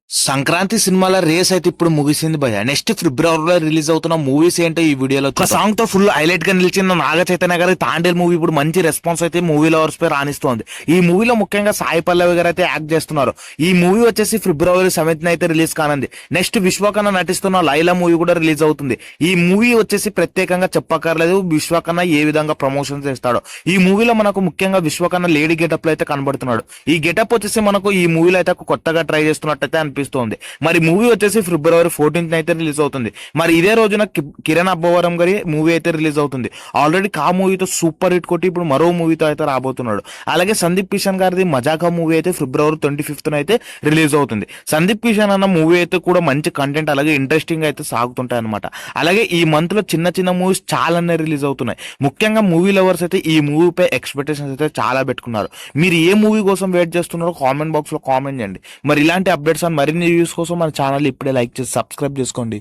సంక్రాంతి సినిమాల రేస్ అయితే ఇప్పుడు ముగిసింది భయ. నెక్స్ట్ ఫిబ్రవరిలో రిలీజ్ అవుతున్న మూవీస్ ఏంటో ఈ వీడియోలో ఒక సాంగ్ తో ఫుల్ హైలైట్ గా నిలిచిన నాగ చైతన్య గారి తాండేల్ మూవీ ఇప్పుడు మంచి రెస్పాన్స్ అయితే మూవీ లవర్స్ పై రాణిస్తోంది. ఈ మూవీలో ముఖ్యంగా సాయి పల్లవి గారు అయితే యాక్ట్ చేస్తున్నారు. ఈ మూవీ వచ్చేసి ఫిబ్రవరి 7th అయితే రిలీజ్ కానుంది. నెక్స్ట్ విశ్వకన్న నటిస్తున్న లైలా మూవీ కూడా రిలీజ్ అవుతుంది. ఈ మూవీ వచ్చేసి ప్రత్యేకంగా చెప్పక్కర్లేదు విశ్వకన్న ఏ విధంగా ప్రమోషన్ చేస్తాడో. ఈ మూవీలో మనకు ముఖ్యంగా విశ్వకన్న లేడీ గెటప్ లో అయితే కనబడుతున్నాడు. ఈ గెటప్ వచ్చేసి మనకు ఈ మూవీలో అయితే కొత్తగా ట్రై చేస్తున్నట్టయితే అనిపిస్తోంది. మరి మూవీ వచ్చేసి ఫిబ్రవరి 14th అయితే రిలీజ్ అవుతుంది. మరి ఇదే రోజున కిరణ్ అబ్బవరం గారి మూవీ అయితే రిలీజ్ అవుతుంది. ఆల్రెడీ కా మూవీతో సూపర్ హిట్ కొట్టి ఇప్పుడు మరో మూవీతో అయితే రాబోతున్నాడు. అలాగే సందీప్ కిషన్ గారిది మజాకా మూవీ అయితే ఫిబ్రవరి 25th అయితే రిలీజ్ అవుతుంది. సందీప్ కిషన్ అన్న మూవీ అయితే కూడా మంచి కంటెంట్ అలాగే ఇంట్రెస్టింగ్ అయితే సాగుతుంటాయి అనమాట. అలాగే ఈ మంత్ లో చిన్న చిన్న మూవీస్ చాలానే రిలీజ్ అవుతున్నాయి. ముఖ్యంగా మూవీ లవర్స్ అయితే ఈ మూవీపై ఎక్స్పెక్టేషన్స్ అయితే చాలా పెట్టుకున్నారు. మీరు ఏ మూవీ కోసం వెయిట్ చేస్తున్నారో కామెంట్ బాక్స్ లో కామెంట్ చేయండి. మరి ఇలాంటి అప్డేట్స్ అని మరిన్ని వ్యూస్ కోసం మన ఛానల్ ఇప్పుడే లైక్ చేసి సబ్స్క్రైబ్ చేసుకోండి.